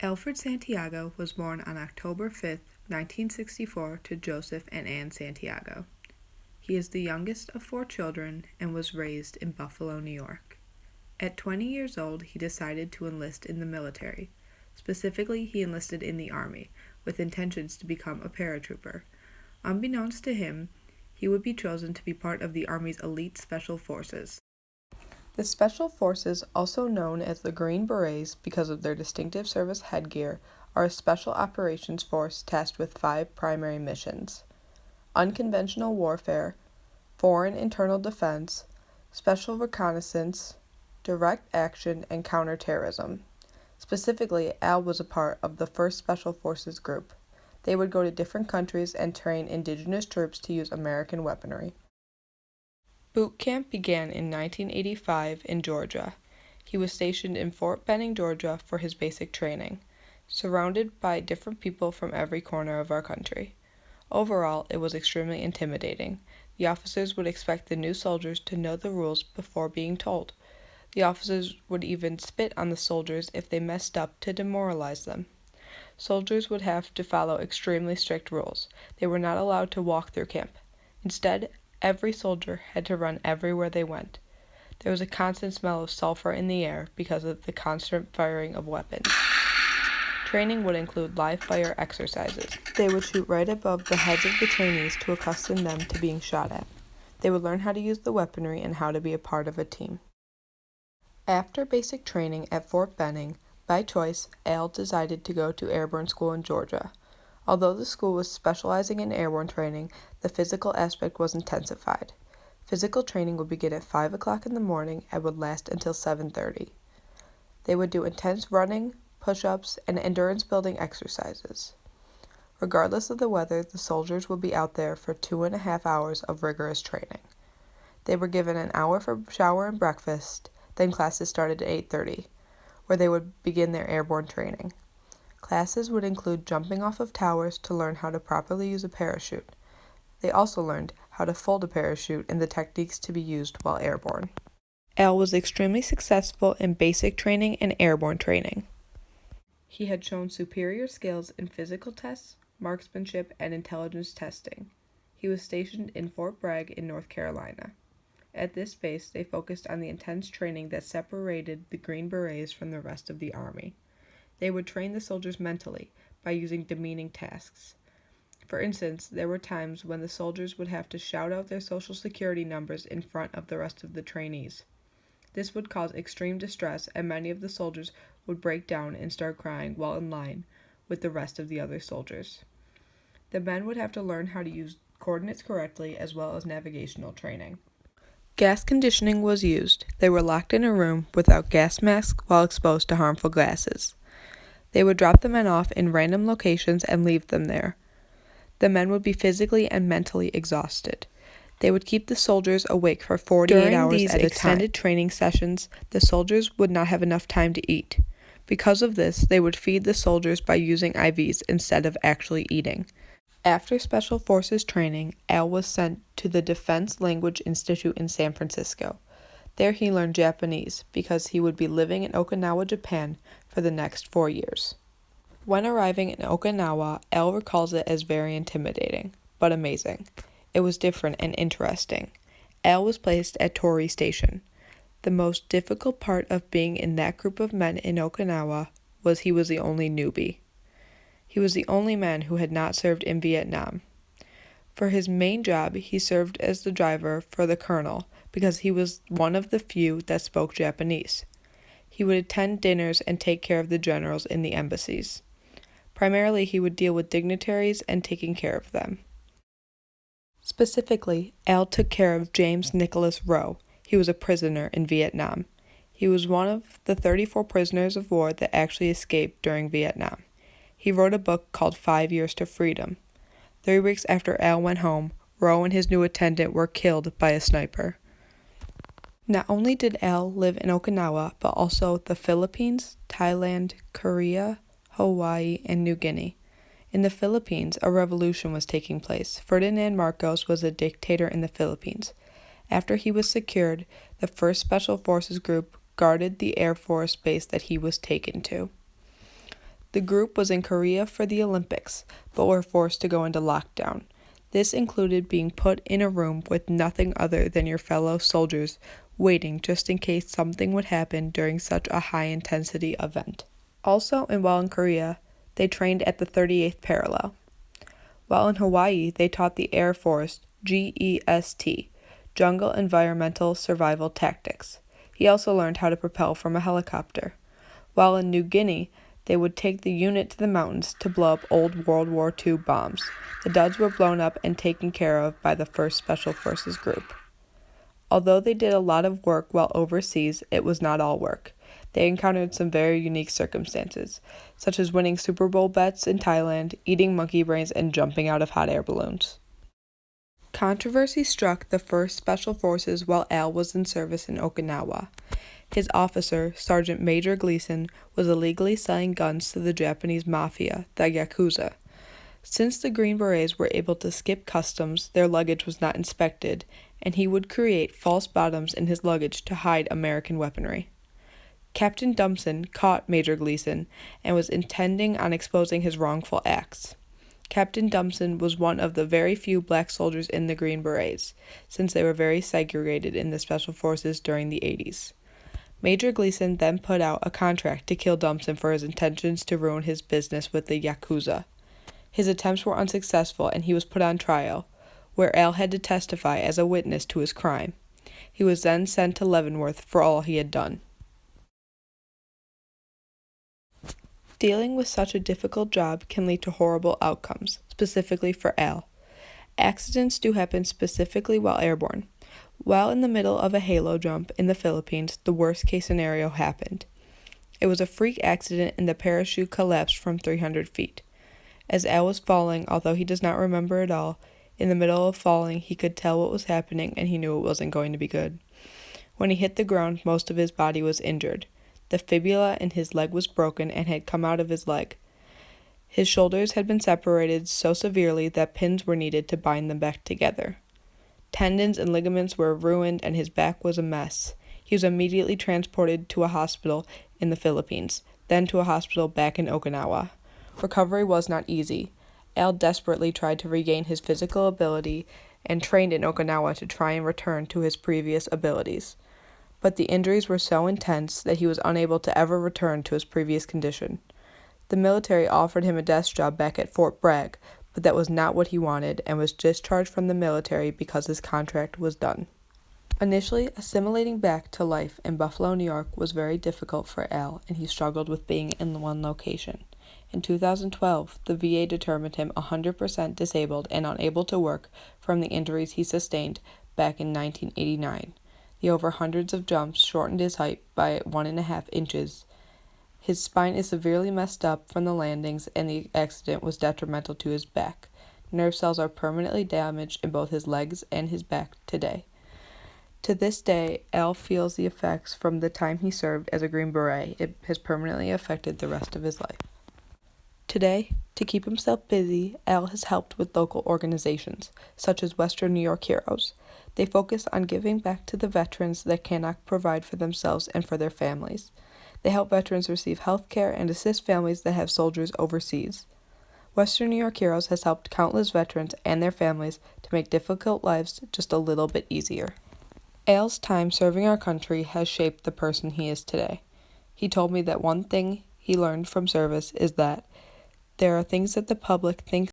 Alfred Santiago was born on October 5, 1964, to Joseph and Ann Santiago. He is the youngest of 4 children and was raised in Buffalo, New York. At 20 years old, he decided to enlist in the military. Specifically, he enlisted in the Army, with intentions to become a paratrooper. Unbeknownst to him, he would be chosen to be part of the Army's elite Special Forces. The Special Forces, also known as the Green Berets because of their distinctive service headgear, are a special operations force tasked with 5 primary missions: unconventional warfare, foreign internal defense, special reconnaissance, direct action, and counterterrorism. Specifically, Al was a part of the 1st Special Forces Group. They would go to different countries and train indigenous troops to use American weaponry. Boot camp began in 1985 in Georgia. He was stationed in Fort Benning, Georgia for his basic training, surrounded by different people from every corner of our country. Overall, it was extremely intimidating. The officers would expect the new soldiers to know the rules before being told. The officers would even spit on the soldiers if they messed up to demoralize them. Soldiers would have to follow extremely strict rules. They were not allowed to walk through camp. Instead, every soldier had to run everywhere they went. There was a constant smell of sulfur in the air because of the constant firing of weapons. Training would include live fire exercises. They would shoot right above the heads of the trainees to accustom them to being shot at. They would learn how to use the weaponry and how to be a part of a team. After basic training at Fort Benning, by choice, Al decided to go to airborne school in Georgia. Although the school was specializing in airborne training, the physical aspect was intensified. Physical training would begin at 5 o'clock in the morning and would last until 7:30. They would do intense running, push-ups, and endurance-building exercises. Regardless of the weather, the soldiers would be out there for 2.5 hours of rigorous training. They were given an hour for shower and breakfast, then classes started at 8:30, where they would begin their airborne training. Classes would include jumping off of towers to learn how to properly use a parachute. They also learned how to fold a parachute and the techniques to be used while airborne. Al was extremely successful in basic training and airborne training. He had shown superior skills in physical tests, marksmanship, and intelligence testing. He was stationed in Fort Bragg in North Carolina. At this base, they focused on the intense training that separated the Green Berets from the rest of the Army. They would train the soldiers mentally by using demeaning tasks. For instance, there were times when the soldiers would have to shout out their social security numbers in front of the rest of the trainees. This would cause extreme distress, and many of the soldiers would break down and start crying while in line with the rest of the other soldiers. The men would have to learn how to use coordinates correctly as well as navigational training. Gas conditioning was used. They were locked in a room without gas masks while exposed to harmful gases. They would drop the men off in random locations and leave them there. The men would be physically and mentally exhausted. They would keep the soldiers awake for 48 hours at a time. During these extended training sessions, the soldiers would not have enough time to eat. Because of this, they would feed the soldiers by using IVs instead of actually eating. After Special Forces training, Al was sent to the Defense Language Institute in San Francisco. There he learned Japanese because he would be living in Okinawa, Japan for the next 4 years. When arriving in Okinawa, Al recalls it as very intimidating, but amazing. It was different and interesting. Al was placed at Torii Station. The most difficult part of being in that group of men in Okinawa was he was the only newbie. He was the only man who had not served in Vietnam. For his main job, he served as the driver for the colonel because he was one of the few that spoke Japanese. He would attend dinners and take care of the generals in the embassies. Primarily, he would deal with dignitaries and taking care of them. Specifically, Al took care of James Nicholas Rowe. He was a prisoner in Vietnam. He was one of the 34 prisoners of war that actually escaped during Vietnam. He wrote a book called 5 Years to Freedom. 3 weeks after Al went home, Rowe and his new attendant were killed by a sniper. Not only did Al live in Okinawa, but also the Philippines, Thailand, Korea, Hawaii, and New Guinea. In the Philippines, a revolution was taking place. Ferdinand Marcos was a dictator in the Philippines. After he was secured, the 1st Special Forces Group guarded the Air Force base that he was taken to. The group was in Korea for the Olympics, but were forced to go into lockdown. This included being put in a room with nothing other than your fellow soldiers, waiting just in case something would happen during such a high-intensity event. Also, while in Korea, they trained at the 38th parallel. While in Hawaii, they taught the Air Force GEST, Jungle Environmental Survival Tactics. He also learned how to propel from a helicopter. While in New Guinea, they would take the unit to the mountains to blow up old World War II bombs. The duds were blown up and taken care of by the 1st Special Forces Group. Although they did a lot of work while overseas, it was not all work. They encountered some very unique circumstances, such as winning Super Bowl bets in Thailand, eating monkey brains, and jumping out of hot air balloons. Controversy struck the 1st Special Forces while Al was in service in Okinawa. His officer, Sergeant Major Gleason, was illegally selling guns to the Japanese mafia, the Yakuza. Since the Green Berets were able to skip customs, their luggage was not inspected, and he would create false bottoms in his luggage to hide American weaponry. Captain Dumpson caught Major Gleason and was intending on exposing his wrongful acts. Captain Dumpson was one of the very few black soldiers in the Green Berets, since they were very segregated in the Special Forces during the 80s. Major Gleason then put out a contract to kill Dumpson for his intentions to ruin his business with the Yakuza. His attempts were unsuccessful and he was put on trial, where Al had to testify as a witness to his crime. He was then sent to Leavenworth for all he had done. Dealing with such a difficult job can lead to horrible outcomes, specifically for Al. Accidents do happen specifically while airborne. While in the middle of a halo jump in the Philippines, the worst-case scenario happened. It was a freak accident and the parachute collapsed from 300 feet. As Al was falling, although he does not remember it all, in the middle of falling he could tell what was happening and he knew it wasn't going to be good. When he hit the ground, most of his body was injured. The fibula in his leg was broken and had come out of his leg. His shoulders had been separated so severely that pins were needed to bind them back together. Tendons and ligaments were ruined and his back was a mess. He was immediately transported to a hospital in the Philippines, then to a hospital back in Okinawa. Recovery was not easy. Al desperately tried to regain his physical ability and trained in Okinawa to try and return to his previous abilities. But the injuries were so intense that he was unable to ever return to his previous condition. The military offered him a desk job back at Fort Bragg, but that was not what he wanted and was discharged from the military because his contract was done. Initially, assimilating back to life in Buffalo, New York was very difficult for Al, and he struggled with being in one location. In 2012, the VA determined him 100% disabled and unable to work from the injuries he sustained back in 1989. The over hundreds of jumps shortened his height by 1.5 inches. His spine is severely messed up from the landings, and the accident was detrimental to his back. Nerve cells are permanently damaged in both his legs and his back today. To this day, Al feels the effects from the time he served as a Green Beret. It has permanently affected the rest of his life. Today, to keep himself busy, Al has helped with local organizations, such as Western New York Heroes. They focus on giving back to the veterans that cannot provide for themselves and for their families. They help veterans receive health care and assist families that have soldiers overseas. Western New York Heroes has helped countless veterans and their families to make difficult lives just a little bit easier. Al's time serving our country has shaped the person he is today. He told me that one thing he learned from service is that there are things that the public thinks